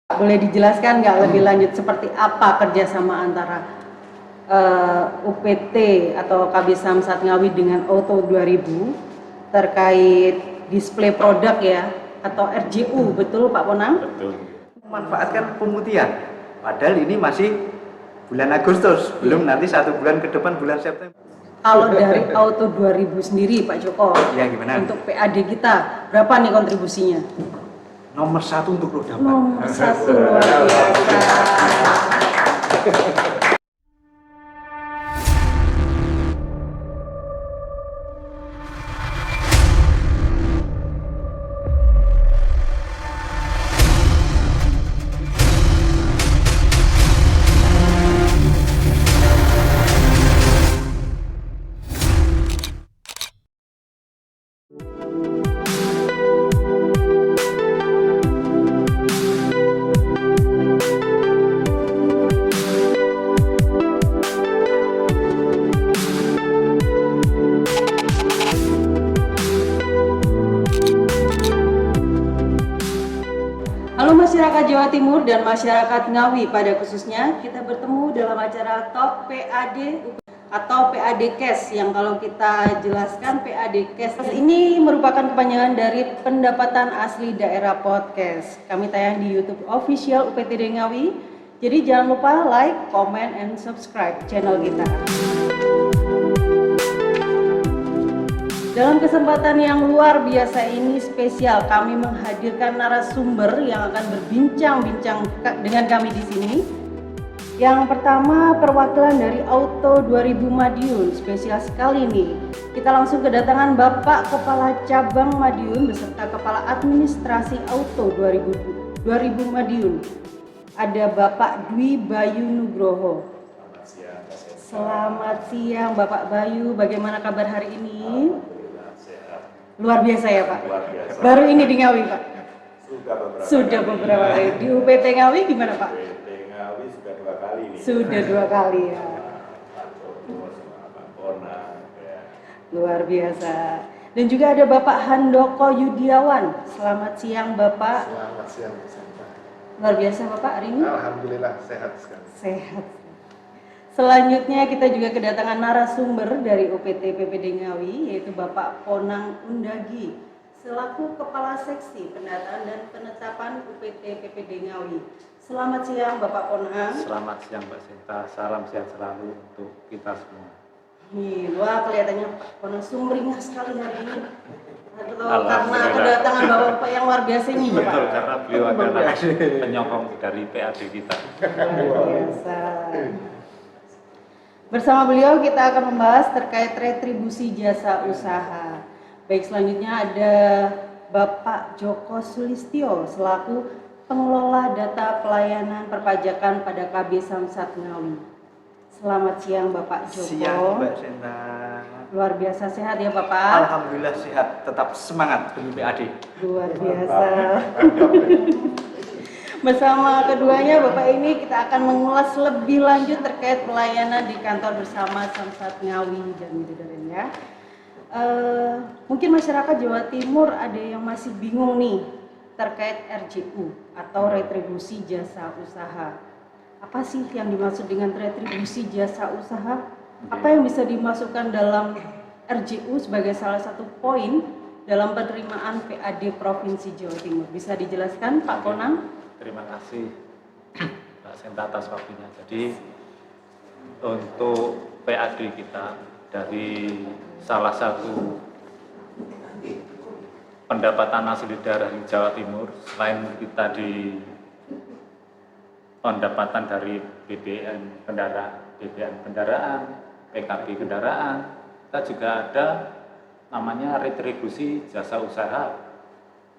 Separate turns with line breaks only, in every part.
Boleh dijelaskan nggak lebih lanjut seperti apa kerjasama antara UPT atau KB Samsat Ngawi dengan Auto 2000 terkait display produk ya atau RJU, betul Pak Ponang?
Betul. Memanfaatkan pemutihan, padahal ini masih bulan Agustus, belum nanti 1 bulan ke depan bulan September.
Kalau dari Auto 2000 sendiri Pak Joko,
ya, gimana?
Untuk PAD kita berapa nih kontribusinya?
Nomor 1 untuk roda 4.
Nomor 1 luar biasa. Halo masyarakat Jawa Timur dan masyarakat Ngawi pada khususnya, kita bertemu dalam acara Top PAD atau PAD Cash yang kalau kita jelaskan PAD Cash ini merupakan kepanjangan dari Pendapatan Asli Daerah Podcast. Kami tayang di YouTube official UPTD Ngawi. Jadi jangan lupa like, comment, and subscribe channel kita. Dalam kesempatan yang luar biasa ini spesial, kami menghadirkan narasumber yang akan berbincang-bincang dengan kami di sini. Yang pertama perwakilan dari Auto 2000 Madiun, spesial sekali nih. Kita langsung kedatangan Bapak Kepala Cabang Madiun beserta Kepala Administrasi Auto 2000 Madiun. Ada Bapak Dwi Bayu Nugroho. Selamat siang Bapak Bayu, bagaimana kabar hari ini? Luar biasa ya Pak?
Luar biasa.
Baru ini di Ngawi Pak?
Sudah beberapa kali.
Di UPT Ngawi gimana Pak?
UPT Ngawi sudah 2 kali nih.
Sudah 2 kali ya. Luar biasa. Dan juga ada Bapak Handoko Yudiawan. Selamat siang Bapak.
Selamat siang.
Luar biasa Bapak hari ini?
Alhamdulillah sehat sekali.
Sehat. Selanjutnya kita juga kedatangan narasumber dari UPT PPD Ngawi, yaitu Bapak Ponang Undagi selaku Kepala Seksi Pendataan dan Penetapan UPT PPD Ngawi. Selamat siang Bapak Ponang.
Selamat siang Mbak Sinta, salam sehat selalu untuk kita semua.
Wah kelihatannya Pak Ponang sumringah sekali hari ini. Karena kedatangan Bapak yang luar biasa ini Bapak.
Betul, karena beliau adalah penyokong dari PAD kita.
Luar biasa. Bersama beliau kita akan membahas terkait retribusi jasa usaha. Baik, selanjutnya ada Bapak Joko Sulistyo selaku pengelola data pelayanan perpajakan pada KB Samsat Ngawi. Selamat siang Bapak Joko.
Siang Mbak Sinta.
Luar biasa sehat ya Bapak?
Alhamdulillah sehat, tetap semangat demi PAD.
Luar biasa. Bersama keduanya Bapak ini kita akan mengulas lebih lanjut terkait pelayanan di kantor bersama Samsat Ngawi dan Midodareni ya. Mungkin masyarakat Jawa Timur ada yang masih bingung nih terkait RJU atau retribusi jasa usaha. Apa sih yang dimaksud dengan retribusi jasa usaha? Apa yang bisa dimasukkan dalam RJU sebagai salah satu poin dalam penerimaan PAD Provinsi Jawa Timur? Bisa dijelaskan Pak Ponang?
Terima kasih Mbak Sinta atas waktunya. Jadi untuk PAD kita dari salah satu pendapatan asli daerah di Jawa Timur, selain kita di pendapatan dari BBM kendaraan, PKB kendaraan, kita juga ada namanya retribusi jasa usaha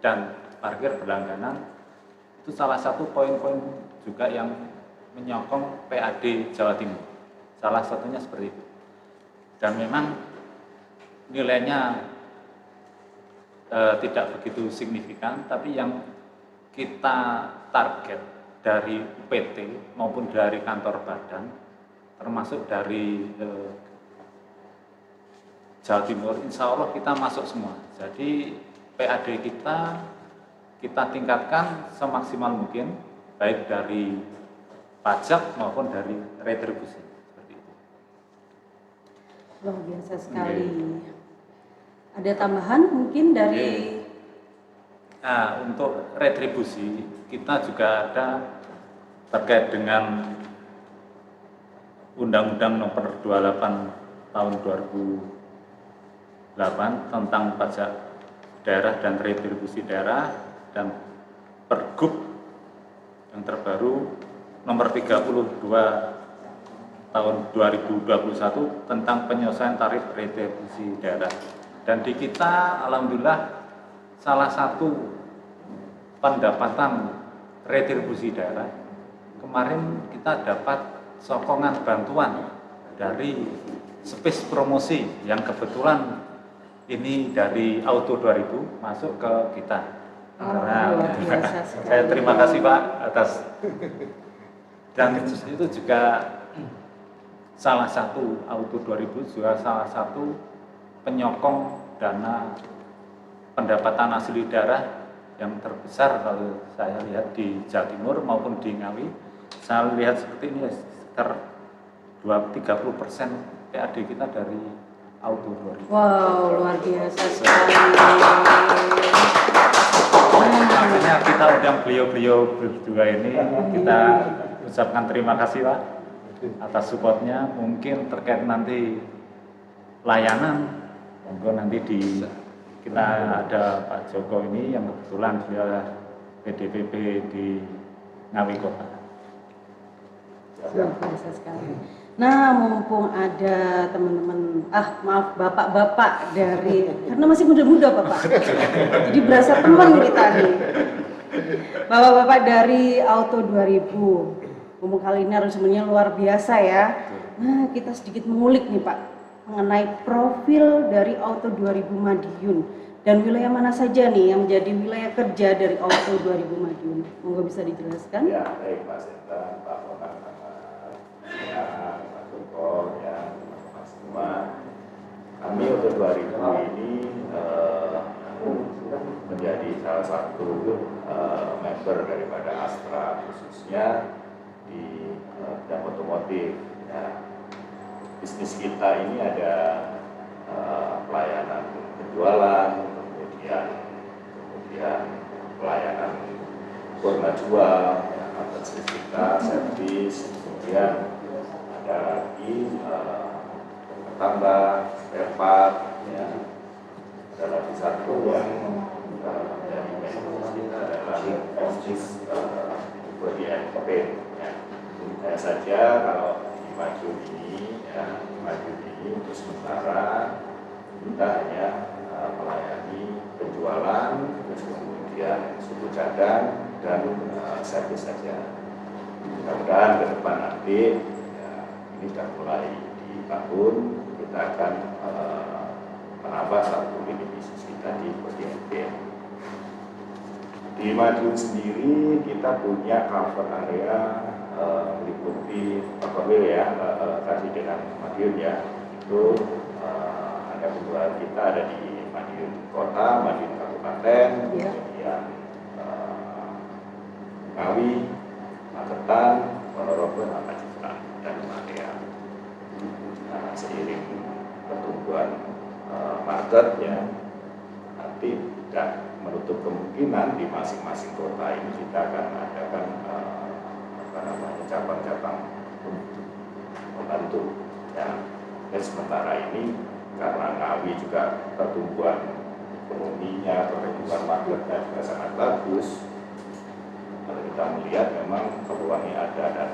dan parkir berlangganan. Itu salah satu poin-poin juga yang menyokong PAD Jawa Timur. Salah satunya seperti itu. Dan memang nilainya tidak begitu signifikan, tapi yang kita target dari UPT maupun dari kantor badan, termasuk dari Jawa Timur, insya Allah kita masuk semua. Jadi PAD kita tingkatkan semaksimal mungkin baik dari pajak maupun dari retribusi seperti itu.
Luar biasa sekali. Ada tambahan mungkin dari
Nah, untuk retribusi kita juga ada terkait dengan Undang-Undang Nomor 28 Tahun 2008 tentang pajak daerah dan retribusi daerah, dan Pergub yang terbaru Nomor 32 Tahun 2021 tentang penyelesaian tarif retribusi daerah. Dan di kita alhamdulillah salah satu pendapatan retribusi daerah, kemarin kita dapat sokongan bantuan dari Space Promosi yang kebetulan ini dari Auto 2000 masuk ke kita.
luar biasa sekali.
Saya terima kasih Pak atas, dan itu juga salah satu Auto 2000 juga salah satu penyokong dana pendapatan asli daerah yang terbesar kalau saya lihat di Jawa Timur maupun di Ngawi. Saya lihat seperti ini sekitar 30% PAD kita dari Auto 2000.
Wow, luar biasa sekali.
Makanya kita undang beliau-beliau berdua ini, kita ucapkan terima kasih Pak atas supportnya. Mungkin terkait nanti layanan, monggo nanti kita ada Pak Joko ini yang kebetulan dia PDPP di Ngawi Kota.
Luar biasa sekali. Nah, mumpung ada teman-teman, maaf bapak-bapak dari, karena masih muda-muda Bapak, jadi berasa teman kita nih. Bapak-bapak dari Auto 2000, mumpung kali ini harusnya luar biasa ya. Nah, kita sedikit mengulik nih Pak, mengenai profil dari Auto 2000 Madiun dan wilayah mana saja nih yang menjadi wilayah kerja dari Auto 2000 Madiun. Monggo bisa dijelaskan?
Ya, baik Pak Sinta, Pak Onang, ya, Pak Joko, ya, Mas semua. Kami Auto 2000 ini menjadi salah satu member daripada Astra, khususnya di bidang otomotif. Ya. Bisnis kita ini ada pelayanan penjualan, kemudian pelayanan warna jual, ya, atas kita servis, kemudian ada lagi tambah spare part, ya. Ada lagi satu yang dari bisnis kita adalah bisnis body and paint, ya. Saya saja kalau di Madiun ini, ya, di Madiun ini untuk sementara kita hanya melayani penjualan, terus kemudian suku cadang dan servis saja. Mudah-mudahan ke depan nanti, ya, ini sudah mulai dibangun, kita akan menambah satu unit bisnis kita di PDMP. Di Madiun sendiri kita punya cover area meliputi Pakawil, ya, tadi dengan Madiun, ya, itu ada penjualan kita ada di Madiun Kota, Madiun Kabupaten,
ya.
kemudian Ngawi, Magetan, Ponorogo, Cipta, dan Madia. Nah, seiring pertumbuhan market, ya, nanti tidak menutup kemungkinan di masing-masing kota ini kita akan adakan cabang-cabang untuk membantu, ya. Dan sementara ini karena Ngawi juga pertumbuhan ekonominya, pertumbuhan marketnya juga sangat bagus. Kalau kita melihat memang peluangnya ada, dan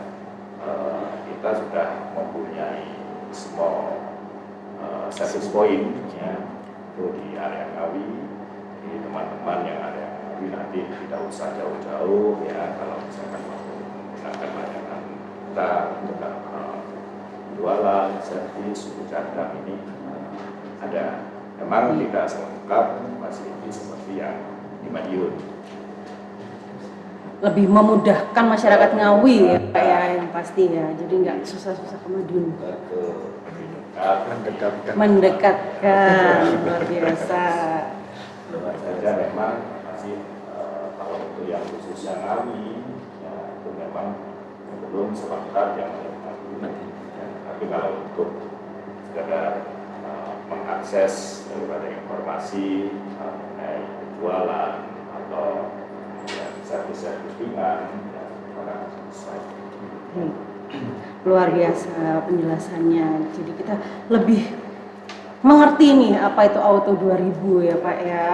kita sudah mempunyai small service point, ya, itu di area Ngawi. Jadi teman-teman yang area Ngawi nanti tidak usah jauh-jauh, ya, kalau misalkan mau menggunakan layanan kita untuk jualan, servis, suku cadang ini ada. Memang tidak selengkap fasilitas seperti yang di Madiun.
Lebih memudahkan masyarakat Ngawi ya Pak, ya, yang pasti ya, jadi nggak susah-susah ke Madiun. Mendekatkan, luar biasa.
Saja memang masih kalau untuk yang khususnya Ngawi, ya, memang belum sebentar yang menikmati. Ya, tapi kalau untuk sekedar mengakses daripada informasi mengenai penjualan atau ya, servis-servis ringan, ya, maka selesai.
Luar biasa penjelasannya. Jadi kita lebih mengerti nih apa itu Auto 2000 ya Pak ya.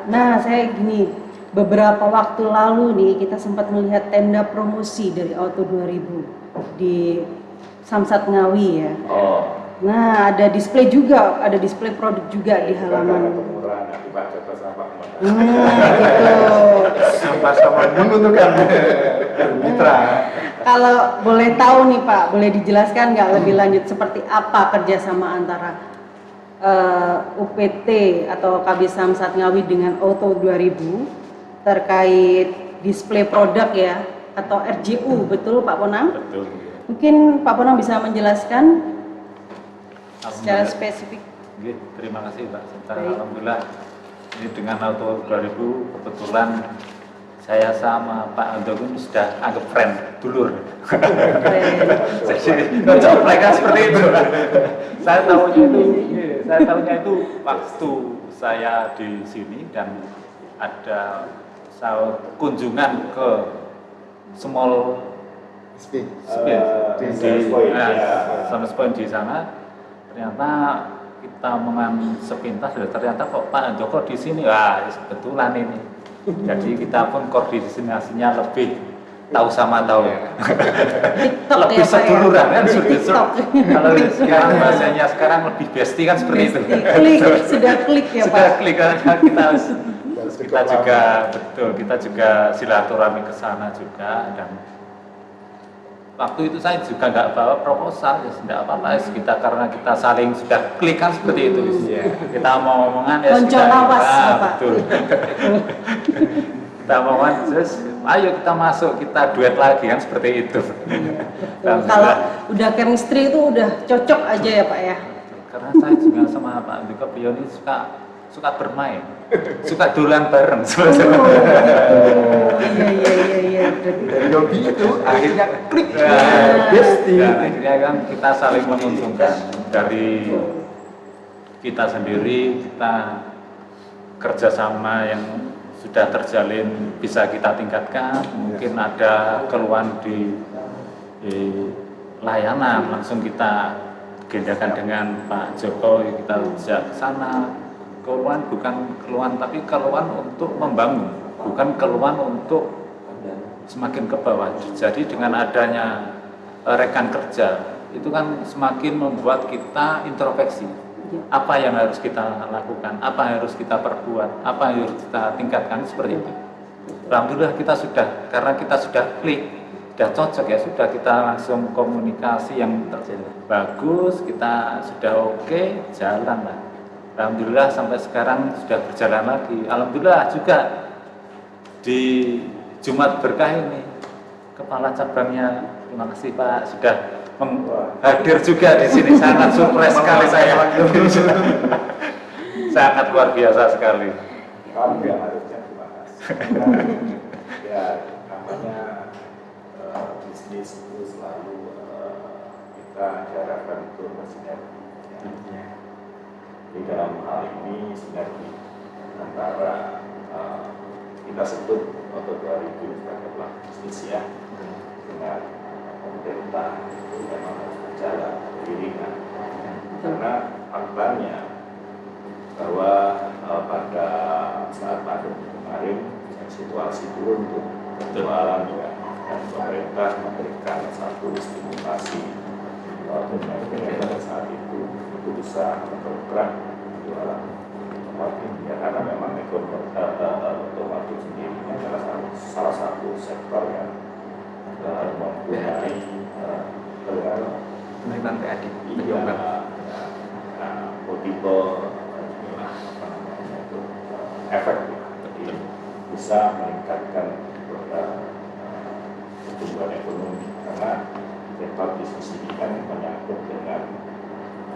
Nah saya gini, beberapa waktu lalu nih kita sempat melihat tenda promosi dari Auto 2000 di Samsat Ngawi ya.
Oh.
Nah ada display juga, ada display produk juga di halaman.
Pemurahan akibat jatuh sampah
Sama-sama menguntungkan mitra.
Kalau boleh tahu nih Pak, boleh dijelaskan nggak lebih lanjut seperti apa kerjasama antara UPT atau KB Samsat Ngawi dengan Auto 2000 terkait display produk ya atau RJU, betul Pak Ponang?
Betul.
Mungkin Pak Ponang bisa menjelaskan secara spesifik.
Terima kasih Pak Sinta.
Baik.
Alhamdulillah ini dengan Auto 2000 kebetulan saya sama Pak Andogun sudah anggap friend, dulur. Jadi coplek kan seperti itu. Saya tahunya itu waktu saya di sini dan ada kunjungan ke small Service Point di sana. Ternyata kita mengambil sepintas, ternyata kok Pak Joko di sini, wah kebetulan ini. Jadi kita pun koordinasinya lebih tahu sama tahu. Lebih
ya,
seduluran kan
TikTok.
Kalau sekarang bahasanya sekarang lebih bestie kan seperti itu.
Klik, sudah klik ya Pak.
Sudah klik karena kita juga betul, kita juga silaturahmi ke sana juga dan waktu itu saya juga nggak bawa proposal, ya tidak apa-apa, kita karena kita saling sudah klik kan seperti itu. Kita mau omongan ya betul. Kita mau omongan, terus ayo kita masuk, kita duet lagi kan seperti itu.
Kalau udah chemistry itu udah cocok aja ya Pak ya.
Karena saya juga sama Pak Andika Pioni suka bermain, suka duluan bareng.
Iya.
Dari hobi itu akhirnya klik.
Akhirnya kan kita saling menguntungkan. Dari kita sendiri, kita kerjasama yang sudah terjalin bisa kita tingkatkan. Mungkin ada keluhan di layanan, langsung kita gendakan dengan Pak Joko, kita ajak ke sana. Keluhan bukan keluhan, tapi keluhan untuk membangun, bukan keluhan untuk semakin ke bawah. Jadi dengan adanya rekan kerja itu kan semakin membuat kita introspeksi. Apa yang harus kita lakukan, apa yang harus kita perbuat, apa yang harus kita tingkatkan, seperti itu. Alhamdulillah kita sudah, karena kita sudah klik, sudah cocok ya, sudah kita langsung komunikasi yang bagus, kita sudah oke, jalan lah. Alhamdulillah sampai sekarang sudah berjalan lagi. Alhamdulillah juga di Jumat Berkah ini kepala cabangnya, terima kasih Pak, sudah hadir juga di sini. Sangat surprise sekali saya. Sangat luar biasa sekali.
Kamu yang harusnya terima kasih. Ya namanya bisnis itu selalu kita diharapkan untuk bersinergi. Di dalam hal ini sinergi antara kita sebut Auto 2000 sebagai pelaku bisnis ya, dengan pemerintah itu memang harus berjalan beriringan. Karena faktanya bahwa pada saat pandemi kemarin situasi turun untuk berjualan ya, dan pemerintah memberikan satu stimulasi pada saat itu bisa mendongkrak jualan otomotif ya, karena memang otomotif sendiri adalah salah satu sektor yang mempunyai
penerimaan PAD
multiple efek, jadi bisa meningkatkan pertumbuhan ekonomi karena tempat bisnis ini kan menyangkut dengan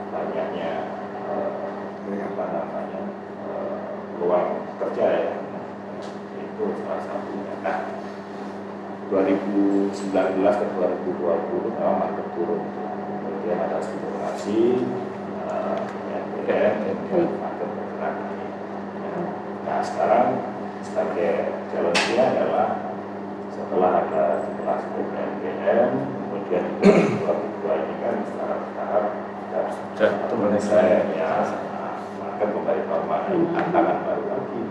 banyaknya peluang kerja ya, itu salah satunya. Nah, 2019 ke 2020 memang market turun. Kemudian ada stimulasi, BBM, market bergerak. Nah sekarang sebagai challenge-nya adalah setelah ada stimulasi BBM, kemudian di 2022 ini kan secara bertahap selesai ya, market kembali normal, tantangan baru lagi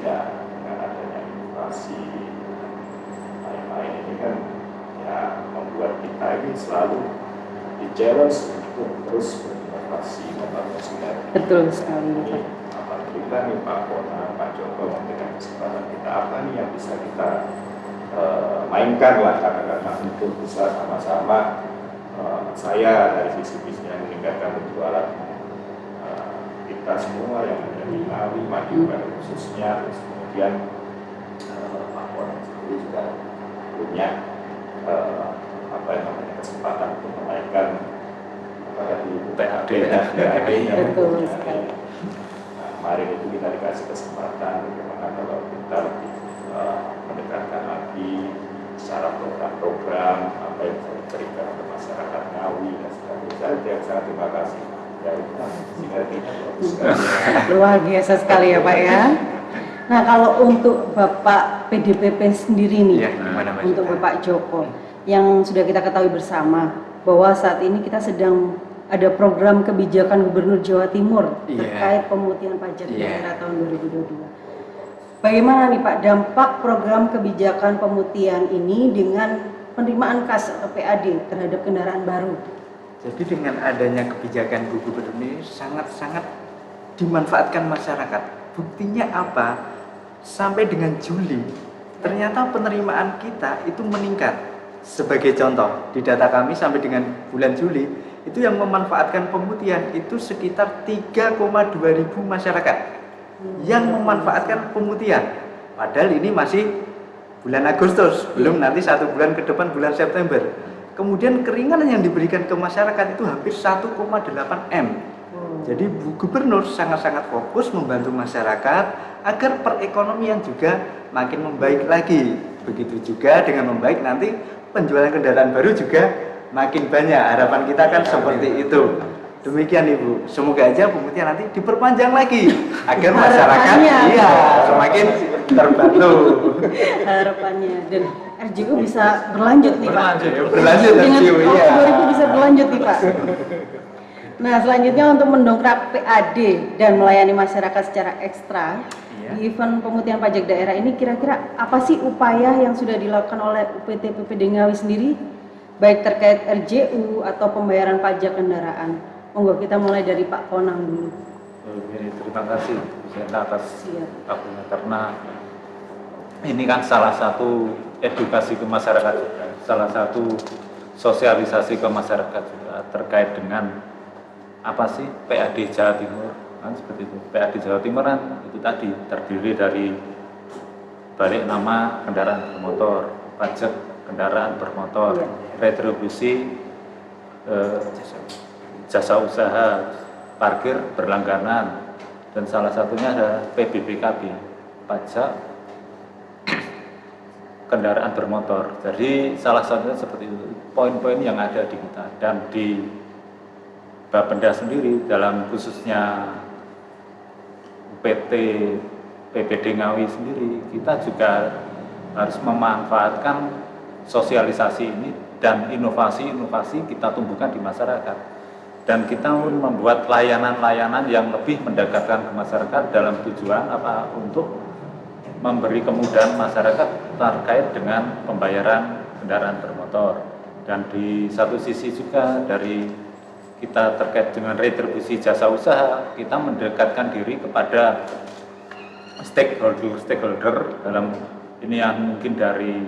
ya dengan adanya inflasi lain-lain ini kan ya membuat kita ini selalu di challenge untuk terus berinovasi, membangun sinergi.
Betul sekali.
Alhamdulillah nih Pak Kona, Pak Joko memberikan kesempatan kita apa nih yang bisa kita mainkan lah karena untuk bisa sama-sama saya dari sisi bisnis meningkatkan penjualan kita semua yang ada di Ngawi, Madiun khususnya, terus kemudian Pak Kona sendiri juga punya apa yang namanya kesempatan untuk menaikkan di PAD-nya.
Betul sekali.
Kemarin itu kita dikasih kesempatan bagaimana kalau kita lebih mendekatkan lagi secara program-program apa yang bisa diberikan untuk masyarakat Ngawi dan sebagainya. Saya sangat terima kasih. Ya itu sinerginya bagus sekali.
Luar biasa sekali ya Pak ya. Nah kalau untuk Bapak PDPP sendiri nih,
Iya, gimana, Mas?
untuk Bapak Joko, yang sudah kita ketahui bersama bahwa saat ini kita sedang ada program kebijakan Gubernur Jawa Timur terkait pemutihan pajak daerah tahun 2022. Bagaimana nih Pak dampak program kebijakan pemutihan ini dengan penerimaan kas atau PAD terhadap kendaraan baru?
Jadi dengan adanya kebijakan Bu Gubernur ini sangat-sangat dimanfaatkan masyarakat. Buktinya apa? Sampai dengan Juli, ternyata penerimaan kita itu meningkat. Sebagai contoh, di data kami sampai dengan bulan Juli, itu yang memanfaatkan pemutihan itu sekitar 3,2 ribu masyarakat yang memanfaatkan pemutihan. Padahal ini masih bulan Agustus, belum nanti 1 bulan ke depan bulan September. Kemudian keringanan yang diberikan ke masyarakat itu hampir 1,8 M. Jadi Bu Gubernur sangat-sangat fokus membantu masyarakat agar perekonomian juga makin membaik lagi. Begitu juga dengan membaik nanti penjualan kendaraan baru juga makin banyak. Harapan kita kan seperti itu. Demikian Ibu. Semoga aja pemutihan nanti diperpanjang lagi agar masyarakat semakin terbantu.
Harapannya dan RJU bisa berlanjut nih Pak.
Berlanjut
Dengan
RJU, iya.
2000 bisa berlanjut nih Pak. Nah selanjutnya untuk mendongkrak PAD dan melayani masyarakat secara ekstra di event pemutihan pajak daerah ini, kira-kira apa sih upaya yang sudah dilakukan oleh UPT PPD Ngawi sendiri baik terkait RJU atau pembayaran pajak kendaraan? Monggo kita mulai dari Pak Konang dulu.
Terima kasih atas akunya, karena ini kan salah satu edukasi ke masyarakat juga, salah satu sosialisasi ke masyarakat juga terkait dengan apa sih PAD Jawa Timur, kan seperti itu. PAD Jawa Timur kan itu tadi terdiri dari balik nama kendaraan bermotor, pajak kendaraan bermotor, retribusi jasa usaha, parkir berlangganan, dan salah satunya ada PBPKB, pajak kendaraan bermotor. Jadi salah satunya seperti itu, poin-poin yang ada di kita. Dan di Bapenda sendiri dalam khususnya PT PPD Ngawi sendiri, kita juga harus memanfaatkan sosialisasi ini dan inovasi-inovasi kita tumbuhkan di masyarakat. Dan kita membuat layanan-layanan yang lebih mendekatkan ke masyarakat dalam tujuan apa? Untuk memberi kemudahan masyarakat terkait dengan pembayaran kendaraan bermotor. Dan di satu sisi juga dari kita terkait dengan retribusi jasa usaha, kita mendekatkan diri kepada stakeholder dalam ini yang mungkin dari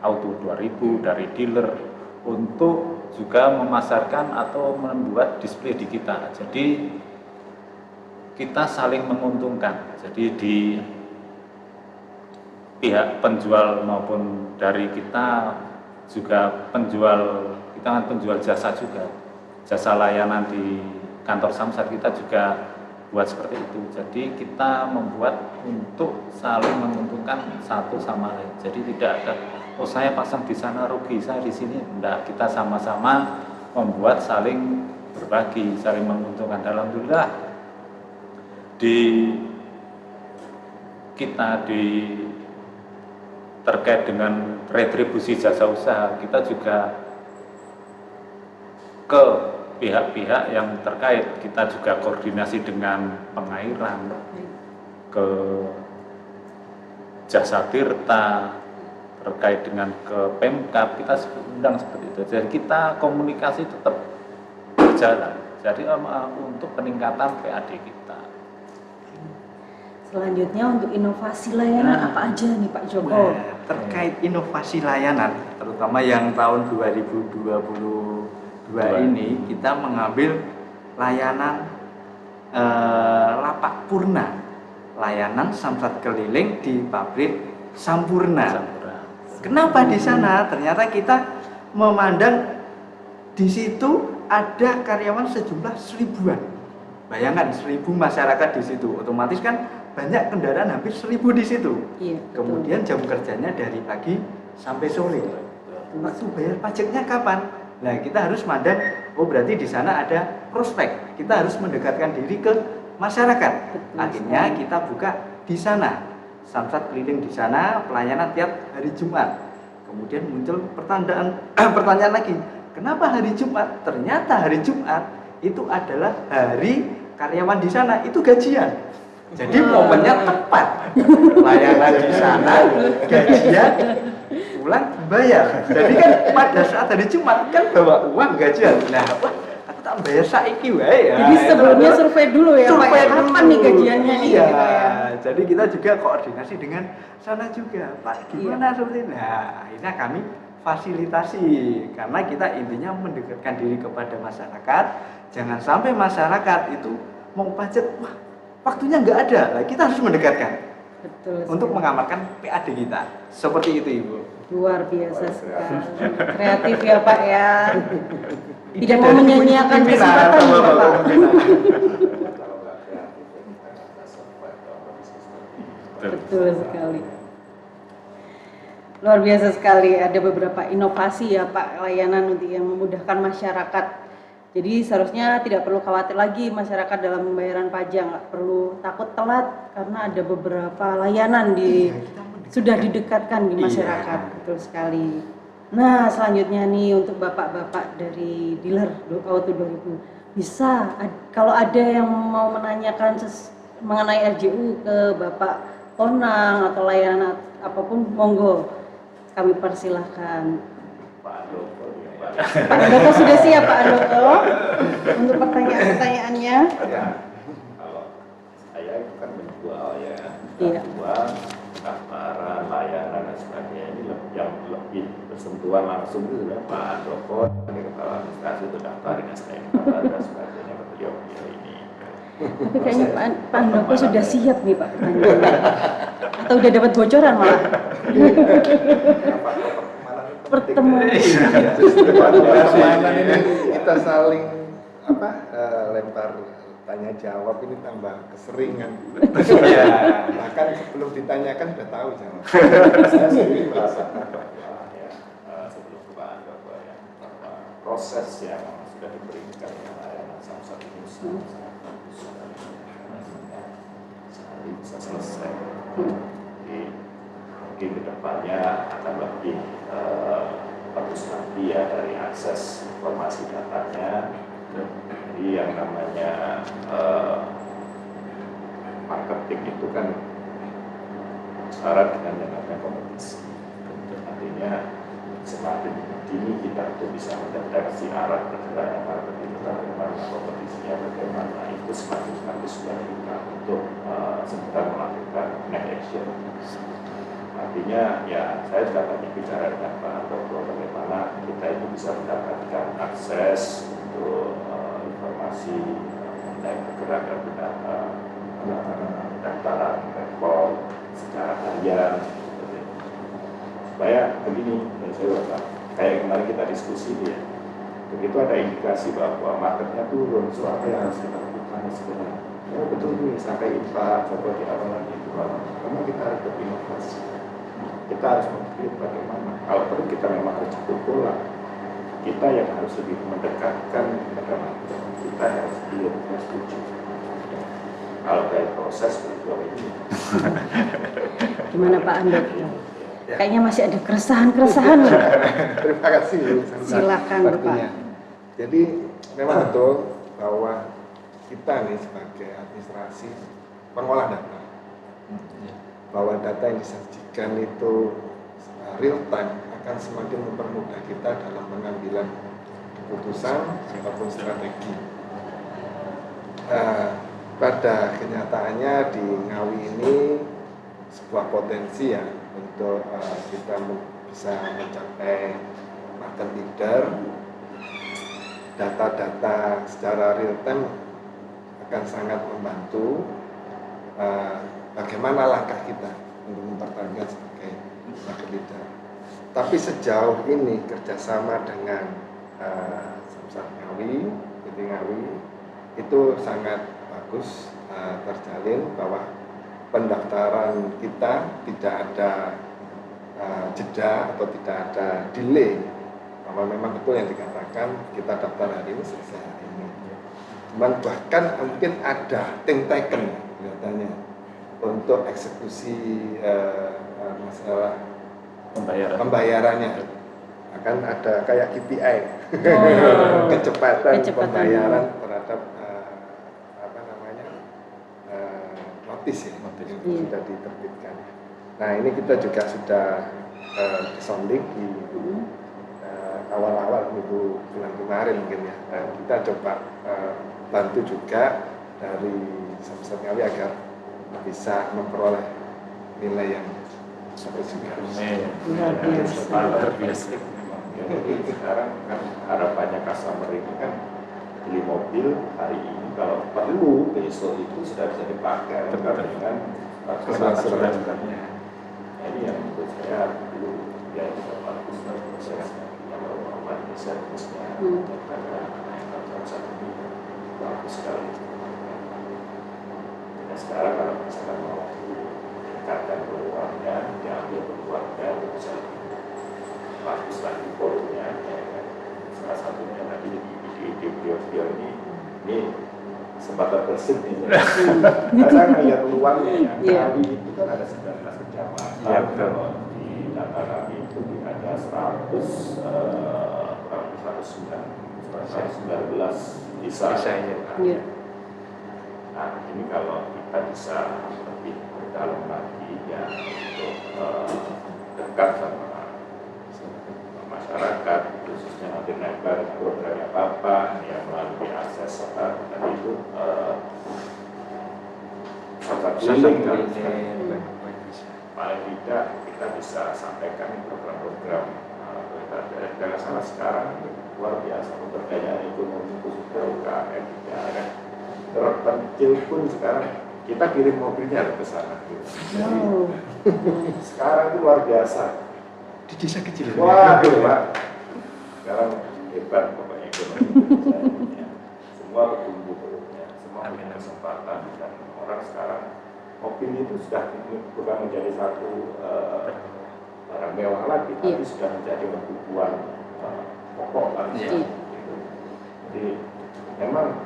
Auto 2000, dari dealer, untuk juga memasarkan atau membuat display di kita. Jadi kita saling menguntungkan. Jadi di pihak penjual maupun dari kita juga penjual, kita kan penjual jasa juga. Jasa layanan di kantor Samsat kita juga buat seperti itu. Jadi kita membuat untuk saling menguntungkan satu sama lain. Jadi tidak ada oh saya pasang di sana rugi, saya di sini enggak. Kita sama-sama membuat saling berbagi, saling menguntungkan. Alhamdulillah di kita terkait dengan retribusi jasa usaha, kita juga ke pihak-pihak yang terkait. Kita juga koordinasi dengan pengairan, ke Jasa Tirta, terkait dengan ke Pemkab, kita undang seperti itu. Jadi kita komunikasi tetap berjalan. Jadi untuk peningkatan PAD kita.
Selanjutnya untuk inovasi layanan apa aja nih Pak Joko?
Nah, terkait inovasi layanan, terutama yang tahun 2022 ini, kita mengambil layanan lapak purna, layanan samsat keliling di pabrik Sampurna. Kenapa di sana? Ternyata kita memandang di situ ada karyawan sejumlah 1000-an. Bayangkan 1000 masyarakat di situ, otomatis kan banyak kendaraan, hampir 1000 di situ.
Iya,
Kemudian jam kerjanya dari pagi sampai sore. Waktu bayar pajaknya kapan? Nah, kita harus mandang, oh berarti di sana ada prospek. Kita harus mendekatkan diri ke masyarakat. Akhirnya kita buka di sana, samsat keliling di sana, pelayanan tiap hari Jumat. Kemudian muncul pertanyaan lagi, kenapa hari Jumat? Ternyata hari Jumat itu adalah hari karyawan di sana itu gajian. Jadi momennya tepat, layanan di sana, gajian, pulang bayar. Jadi kan pada saat hari Jumat kan bawa uang gajian. Nah, wah, aku tak bayar saiki wae ya.
Jadi sebelumnya survei dulu ya Pak,
Survei
kapan
dulu.
nih gajiannya nih?
Iya,
gitu ya.
jadi kita juga koordinasi dengan sana juga, Pak. Gimana seperti ini? Nah, akhirnya kami fasilitasi karena kita intinya mendekatkan diri kepada masyarakat. Jangan sampai masyarakat itu mau pajak, wah waktunya nggak ada. Nah, kita harus mendekatkan
Betul.
untuk
sekali.
mengamalkan PAD kita. Seperti itu, Ibu.
Luar biasa sekali. Kreatif ya Pak ya. Tidak
Ide
mau
dari
menyanyiakan
pimpinan
kesempatan
sama
ya
Bapak
Pak.
pimpinan.
Kalau nggak kreatif, ya kita nggak bisa survive dalam kondisi seperti ini.
Betul sekali. Luar biasa sekali, ada beberapa inovasi ya Pak, layanan untuk yang memudahkan masyarakat. Jadi seharusnya tidak perlu khawatir lagi masyarakat dalam pembayaran pajak, nggak perlu takut telat karena ada beberapa layanan sudah didekatkan di masyarakat. Betul sekali. Nah selanjutnya nih untuk bapak-bapak dari dealer Auto 2000, kalau ada yang mau menanyakan mengenai RJU ke Bapak Tonang atau layanan apapun, monggo kami persilahkan.
Pak Andoko, ya, Pak.
Pak Andoko sudah siap Pak Andoko untuk pertanyaan-pertanyaannya.
Ya, kalau saya itu kan menjual ya,
Iya.
menjual pendaftaran, layanan dan sebagainya. Ini yang lebih bersentuhan langsung itu sudah Pak Andoko, sebagai kepala administrasi itu daftarin STNK dan sebagainya ke beliau ini.
Tapi kayaknya Pak Andoko sudah siap nih Pak pertanyaannya. Atau udah dapat bocoran malah. Pertemuan.
Permainan ini kita saling lempar tanya jawab ini tambah keseringan.
Iya.
Bahkan sebelum ditanyakan sudah tahu jawab.
Saya sendiri merasakan bahwa ya, sebelum ke Pak Andoko ya, bahwa proses yang sudah diberikan layanan samsat ini sangat bagus sekali. Sekali bisa selesai. Jadi mungkin kedepannya akan lebih bagus lagi ya dari akses informasi datanya. Jadi yang namanya marketing itu kan syarat dengan yang namanya kompetisi. Artinya semakin dini kita tuh bisa mendeteksi arah pergerakan market itu, bagaimana kompetisinya, bagaimana itu semakin bagus buat kita untuk sebentar melakukan next action. Artinya ya saya juga banyak bicara dengan Pak Andoko bagaimana kita itu bisa mendapatkan akses untuk informasi mengenai pergerakan data, pendaftaran rekor secara harian, supaya begini, dan saya rasa kayak kemarin kita diskusi ya, begitu ada indikasi bahwa marketnya turun, so apa yang harus kita lakukan sebenarnya? Ya betul nih, sampai IPA coba di awal lagi itu, karena kita harus berinovasi, kita harus memikir bagaimana Kalau perlu kita memang harus jemput bola. Kita yang harus lebih mendekatkan kepada market. Kita harus clear, harus setuju. Kalau dari proses berdua ini.
Gimana Pak Andok? Kayaknya masih ada keresahan-keresahan.
Terima kasih Bu Sandra,
Silakan,
waktunya. Jadi memang betul bahwa kita nih sebagai administrasi pengolah data, bahwa data yang disajikan itu real time akan semakin mempermudah kita dalam pengambilan keputusan ataupun strategi. Pada kenyataannya di Ngawi ini sebuah potensi ya untuk kita bisa mencapai market leader. Data-data secara real time akan sangat membantu bagaimana langkah kita untuk mempertahankan sebagai market leader. Tapi sejauh ini kerjasama dengan Samsat Ngawi, PT Ngawi itu sangat bagus terjalin, bahwa pendaftaran kita tidak ada jeda atau tidak ada delay, bahwa memang betul yang dikatakan kita daftar hari ini selesai hari ini. Cuman bahkan mungkin ada ting taken kelihatannya untuk eksekusi masalah pembayarannya, akan ada kayak KPI kecepatan pembayaran terhadap notis ya, yang sudah diterbitkan. Nah ini kita juga sudah sounding di awal-awal minggu bulan kemarin mungkin ya. Kita coba bantu juga dari Samsat Ngawi agar bisa memperoleh nilai yang
terbiasa.
Jadi sekarang kan harapannya customer ini kan beli mobil hari ini, kalau perlu besok itu sudah bisa dipakai dengan
Sebenarnya.
Ini yang menurut saya dulu ya itu bagus prosesnya. Kalau Muhammad bisa terusnya karena transaksi ini bagus sekali. Dan sekarang kalau misalkan mau meningkatkan peluangnya, diambil peluangnya bisa bagus lagi polanya. Salah satunya tadi di beliau ini kesempatan bersih nih. Saya melihat peluangnya ya. Kami itu kan ada 19 kecamatan.
Iya, betul.
Kalau di data kami itu ada 119 desa.
Iya.
Nah, ini kalau kita bisa lebih berdalam lagi ya untuk dekat sama masyarakat, khususnya nanti nempel programnya apa yang melalui akses tadi itu keliling paling tidak kita bisa sampaikan program-program dengan salah sekarang luar biasa pemberdayaan ekonomi khususnya UKM ya kan. Terpencil pun sekarang kita kirim mobilnya ke sana. Jadi sekarang itu luar biasa.
Di desa kecil.
Waduh Pak, sekarang hebat pokoknya ekonomi Indonesia. Semua bertumbuh terusnya, semua punya kesempatan, dan orang sekarang mobil itu sudah bukan menjadi satu barang mewah lagi, tapi sudah menjadi kebutuhan pokok lagi. Jadi memang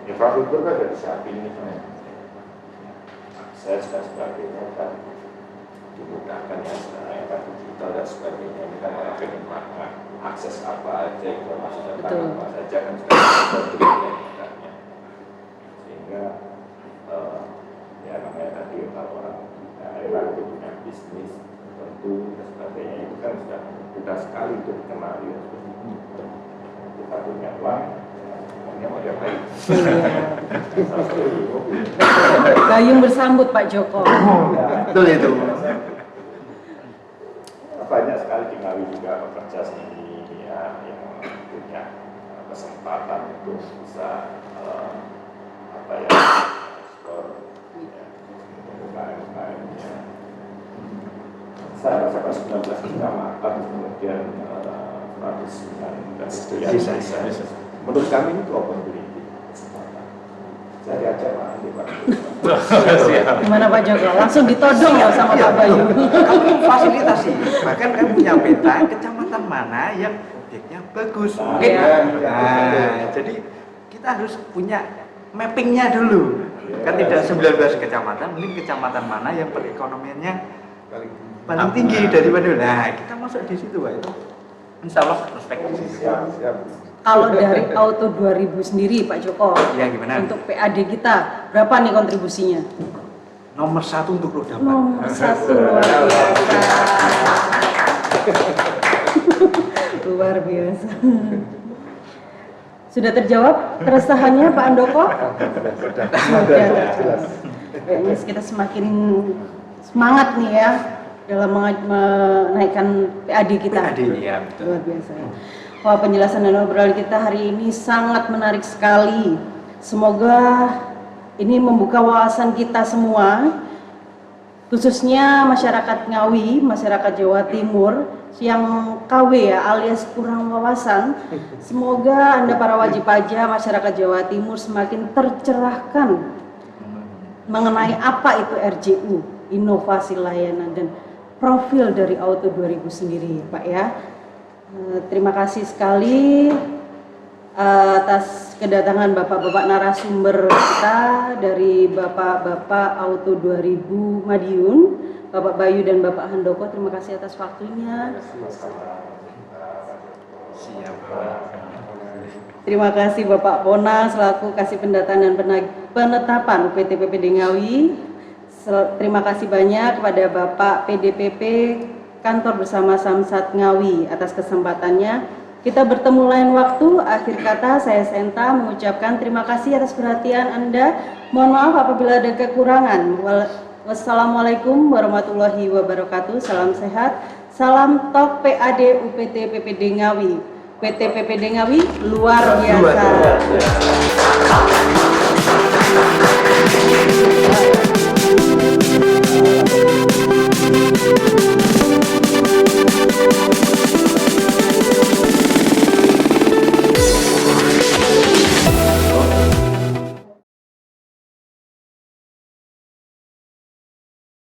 infrastruktur kan sudah disiapin nih, akses dan sebagainya kan dimudahkan ya, sekarang kan digital dan sebagainya. Ini kan orang pengen akses apa aja, informasi tentang apa saja kan sudah dimudahnya. Sehingga ya namanya tadi kalau orang daerah itu punya bisnis tertentu dan sebagainya itu kan sudah mudah sekali untuk dikenali. Kita punya uang, uangnya mau diapain?
Gayung bersambut Pak Joko.
Betul itu.
Banyak sekali di Ngawi juga pekerja seni ya, yang punya kesempatan untuk bisa ekspor UKM-UKM-nya. Saya rasa 19 kecamatan kemudian 119 desa. Menurut kami itu opportunity kesempatan. Saya diajak Pak Andi Pak
Siap.
Gimana Pak Joko? Langsung ditodong loh sama Pak Bayu.
Kamu fasilitasi, bahkan kamu punya peta kecamatan mana yang objeknya bagus. Oke.
Iya.
Nah, jadi kita harus punya mappingnya dulu. Kan tidak 19 kecamatan, mungkin kecamatan mana yang perekonomiannya paling tinggi daripada. Nah, kita masuk di situ, Pak. Itu insya Allah perspektif.
Siap.
Kalau dari Auto 2000 sendiri Pak Joko,
Ya, gimana?
untuk PAD kita berapa nih kontribusinya?
Nomor 1 untuk roda 4.
Nomor 1 luar biasa. Luar biasa. Sudah terjawab keresahannya Pak Andoko?
Sudah
Jelas. Kayaknya kita semakin semangat nih ya dalam menaikkan PAD kita.
PAD, ya, betul.
Luar biasa. Wah, penjelasan dan obrolan kita hari ini sangat menarik sekali. Semoga ini membuka wawasan kita semua, khususnya masyarakat Ngawi, masyarakat Jawa Timur yang KW ya, alias kurang wawasan. Semoga Anda para wajib pajak masyarakat Jawa Timur semakin tercerahkan mengenai apa itu RJU, inovasi layanan dan profil dari Auto 2000 sendiri, Pak ya. Terima kasih sekali atas kedatangan bapak-bapak narasumber kita dari bapak-bapak Auto 2000 Madiun, Bapak Bayu dan Bapak Handoko. Terima kasih atas waktunya.
Siap.
Terima kasih Bapak Pona selaku Kasih Pendataan dan Penetapan UPT PPD Ngawi. Terima kasih banyak kepada Bapak PDPP Kantor Bersama Samsat Ngawi atas kesempatannya. Kita bertemu lain waktu. Akhir kata saya Senta mengucapkan terima kasih atas perhatian Anda. Mohon maaf apabila ada kekurangan. Wassalamualaikum warahmatullahi wabarakatuh. Salam sehat. Salam Tok PAD UPT PPD Ngawi. PT PPD Ngawi luar biasa.